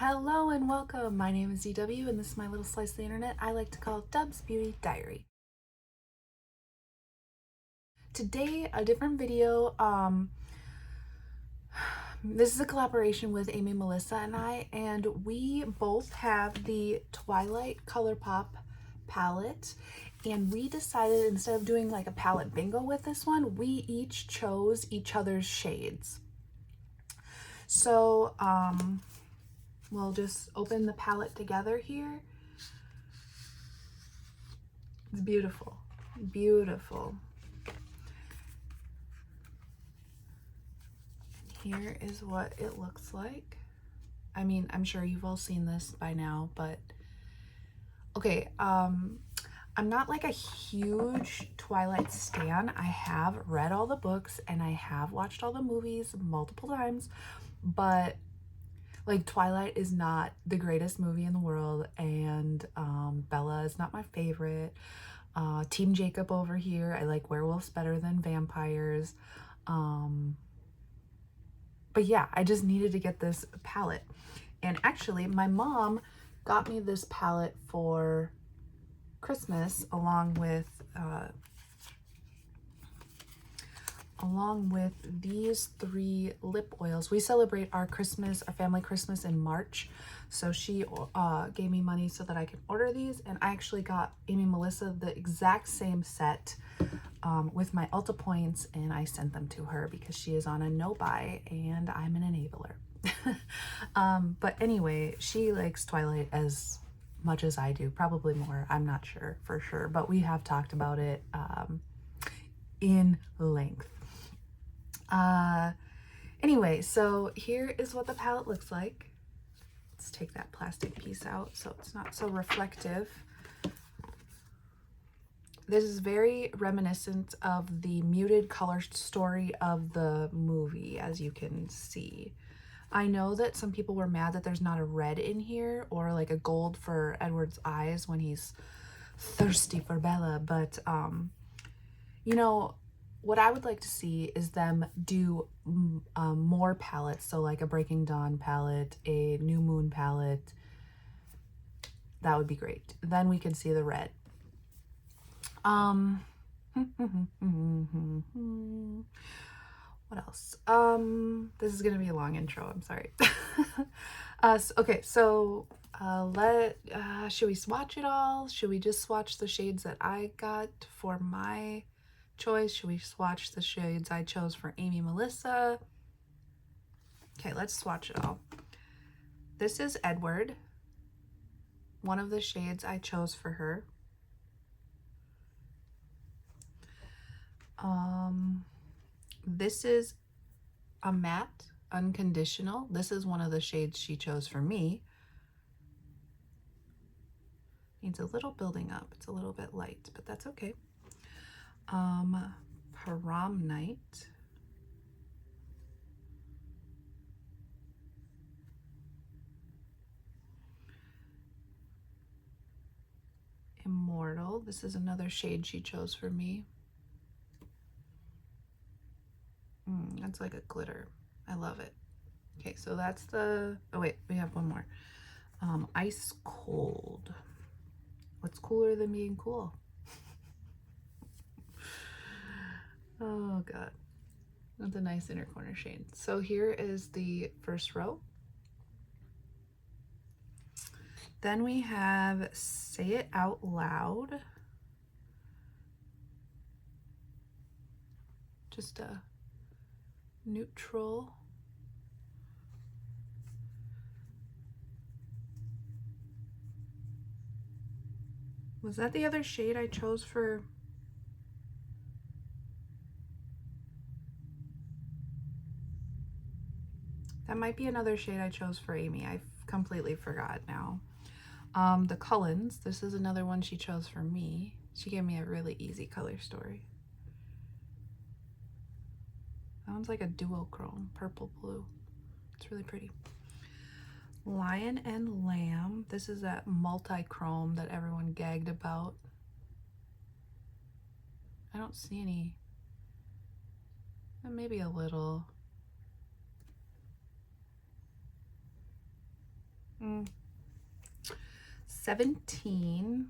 Hello and welcome. My name is DW and this is my little slice of the internet I like to call Dub's Beauty Diary. Today, a different video. This is a collaboration with Amy, Melissa, and I, and we both have the Twilight Colourpop palette, and we decided instead of doing like a palette bingo with this one, we each chose each other's shades. So, we'll just open the palette together here. It's beautiful, beautiful. Here is what it looks like. I mean, I'm sure you've all seen this by now, but okay, I'm not like a huge Twilight stan. I have read all the books and I have watched all the movies multiple times, but like Twilight is not the greatest movie in the world, and Bella is not my favorite. Team Jacob over here. I like werewolves better than vampires. But yeah, I just needed to get this palette. And actually, my mom got me this palette for Christmas along with these 3 lip oils. We celebrate our Christmas, our family Christmas in March. So she gave me money so that I could order these. And I actually got Amy Melissa the exact same set with my Ulta points, and I sent them to her because she is on a no buy and I'm an enabler. But anyway, she likes Twilight as much as I do, probably more. I'm not sure for sure, but we have talked about it in length. Anyway, so here is what the palette looks like. Let's take that plastic piece out so it's not so reflective. This is very reminiscent of the muted color story of the movie, as you can see. I know that some people were mad that there's not a red in here or like a gold for Edward's eyes when he's thirsty for Bella, but you know, what I would like to see is them do more palettes. So like a Breaking Dawn palette, a New Moon palette. That would be great. Then we could see the red. What else? This is gonna be a long intro, I'm sorry. Okay, so should we swatch it all? Should we just swatch the shades that I got for my choice? Should we swatch the shades I chose for Amy Melissa? Okay, let's swatch it all. This is Edward, one of the shades I chose for her. This is a matte unconditional. This is one of the shades she chose for me. Needs a little building up. It's a little bit light, but that's okay. Prom Night. Immortal. This is another shade she chose for me. That's like a glitter. I love it. Okay, so that's the, oh wait, we have one more. Ice Cold. What's cooler than being cool? Oh God, that's a nice inner corner shade. So here is the first row. Then we have Say It Out Loud. Just a neutral. Was that the other shade I chose for? That might be another shade I chose for Amy. I completely forgot now. The Cullens. This is another one she chose for me. She gave me a really easy color story. That one's like a duochrome, purple blue. It's really pretty. Lion and Lamb. This is that multi-chrome that everyone gagged about. I don't see any. Maybe a little. 17.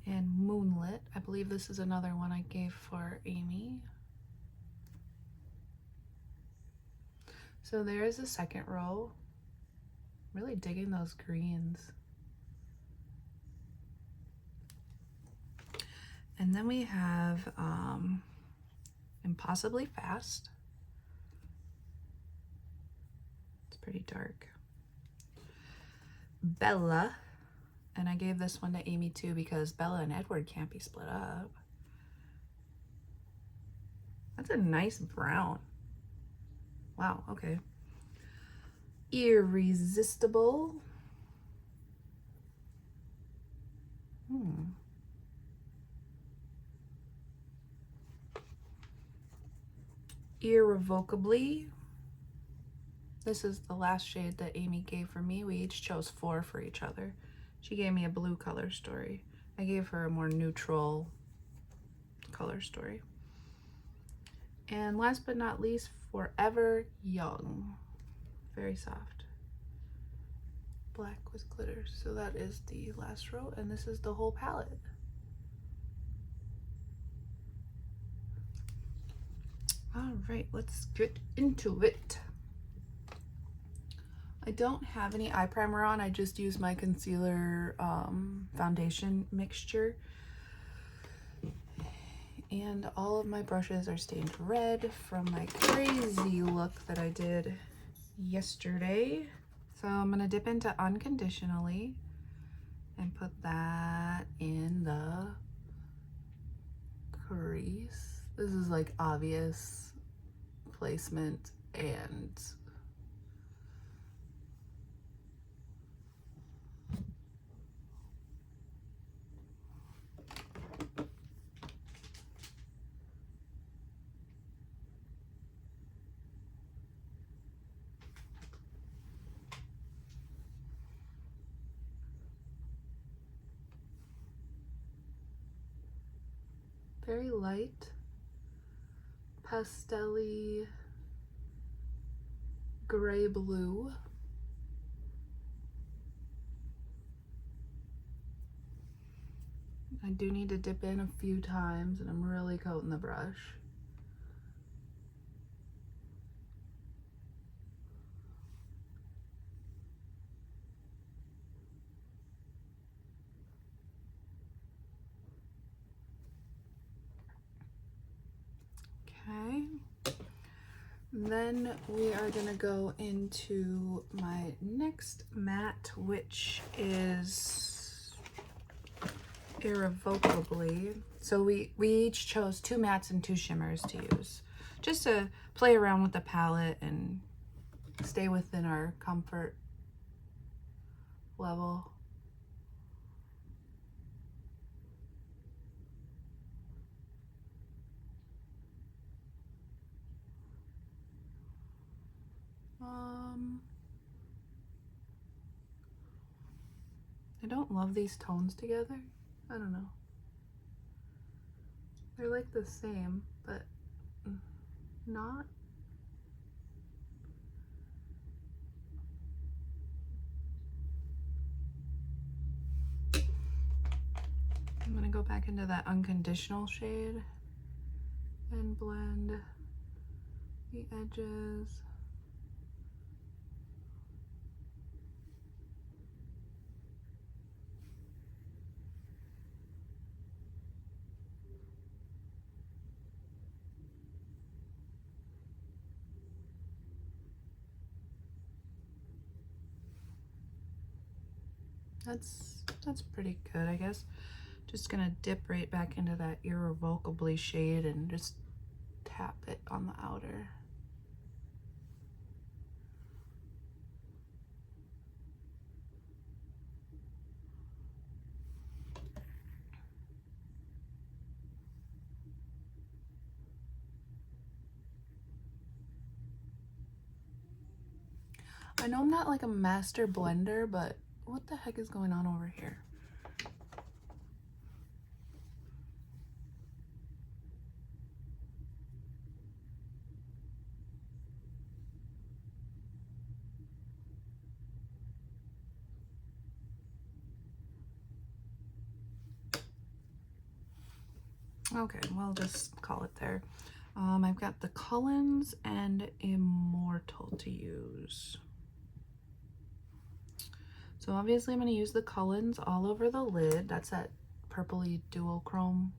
And Moonlit. I believe this is another one I gave for Amy. So there's the second row. Really digging those greens. And then we have Impossibly Fast. It's pretty dark. Bella. And I gave this one to Amy too because Bella and Edward can't be split up. That's a nice brown. Wow, okay. Irresistible. Irrevocably. This is the last shade that Amy gave for me. We each chose 4 for each other. She gave me a blue color story. I gave her a more neutral color story. And last but not least, Forever Young. Very soft. Black with glitter. So that is the last row, and this is the whole palette. All right, let's get into it. I don't have any eye primer on. I just use my concealer foundation mixture. And all of my brushes are stained red from my crazy look that I did yesterday. So I'm gonna dip into Unconditionally and put that in the crease. This is like obvious placement and very light, pastel-y gray blue. I do need to dip in a few times, and I'm really coating the brush. Okay. Then we are gonna go into my next matte, which is Irrevocably. So we each chose 2 mattes and 2 shimmers to use, just to play around with the palette and stay within our comfort level. I don't love these tones together. I don't know. They're like the same, but not. I'm gonna go back into that Unconditional shade and blend the edges. That's pretty good, I guess. Just gonna dip right back into that Irrevocably shade and just tap it on the outer. I know I'm not like a master blender, but what the heck is going on over here? Okay, we'll just call it there. I've got the Cullens and Immortal to use. So obviously I'm going to use the Cullens all over the lid. That's that purpley duochrome.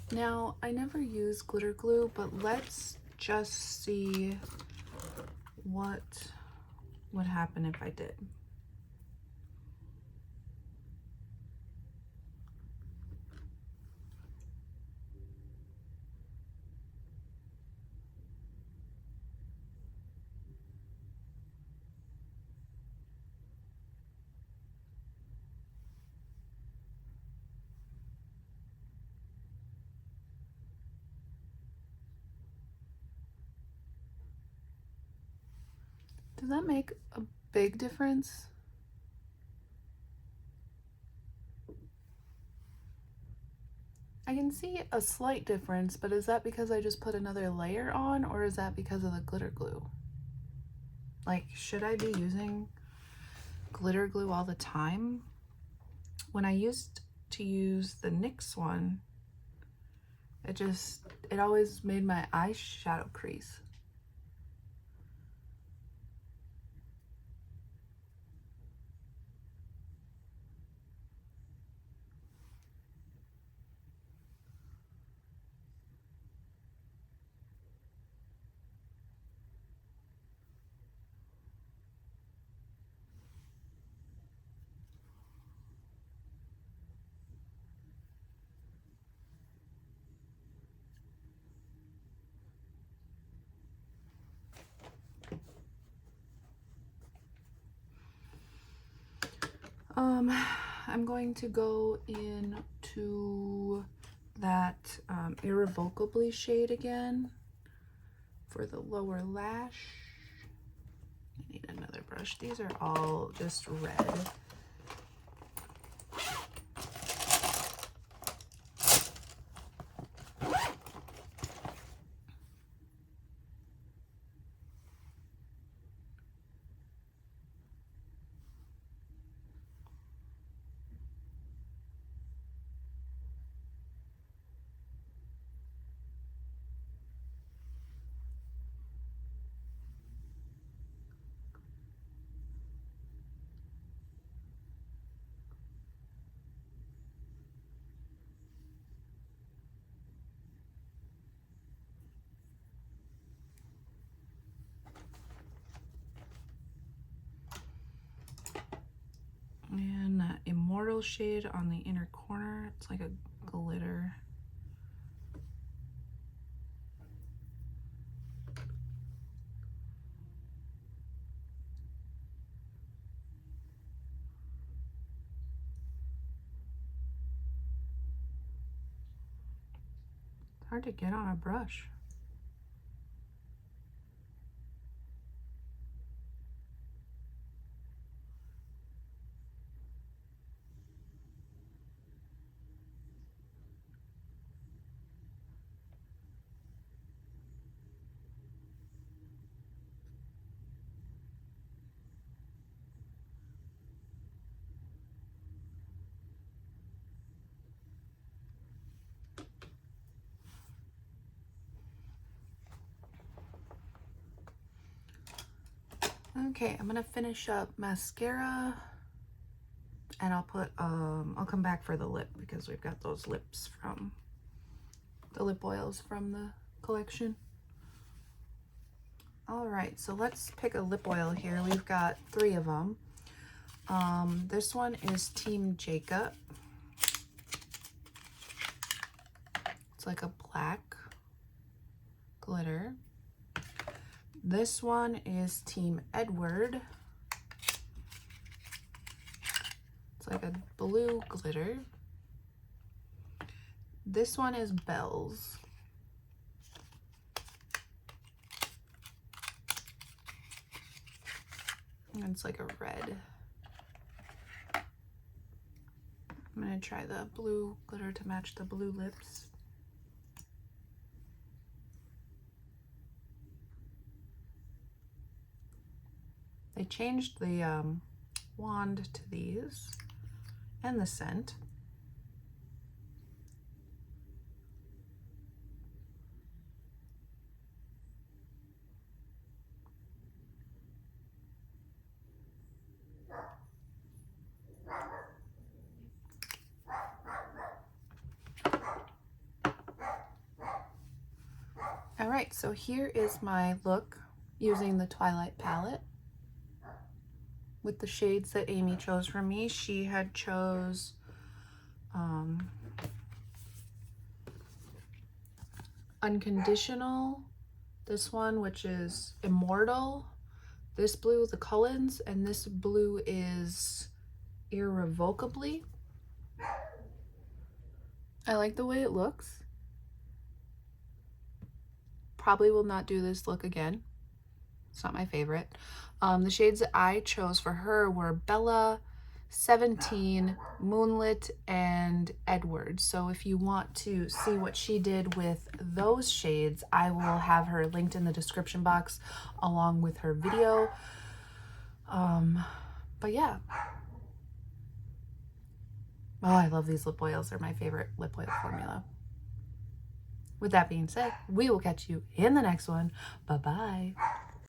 Now, I never use glitter glue, but let's just see what would happen if I did. Does that make a big difference? I can see a slight difference, but is that because I just put another layer on, or is that because of the glitter glue? Like, should I be using glitter glue all the time? When I used to use the NYX one, it always made my eyeshadow crease. I'm going to go into that irrevocably shade again for the lower lash. I need another brush. These are all just red. And that Immortal shade on the inner corner. It's like a glitter. It's hard to get on a brush. Okay, I'm gonna finish up mascara, and I'll put I'll come back for the lip because we've got those lips from the lip oils from the collection. All right, so let's pick a lip oil here. We've got 3 of them. This one is Team Jacob. like a black glitter. This one is Team Edward. It's like a blue glitter. This one is Bells. And it's like a red. I'm gonna try the blue glitter to match the blue lips. They changed the wand to these and the scent. All right, so here is my look using the Twilight palette with the shades that Amy chose for me. She had chose Unconditional, this one, which is Immortal, this blue, the Cullens, and this blue is Irrevocably. I like the way it looks. Probably will not do this look again. It's not my favorite. The shades that I chose for her were Bella, 17, Moonlit, and Edward. So if you want to see what she did with those shades, I will have her linked in the description box along with her video. But yeah. Oh, I love these lip oils. They're my favorite lip oil formula. With that being said, we will catch you in the next one. Bye-bye.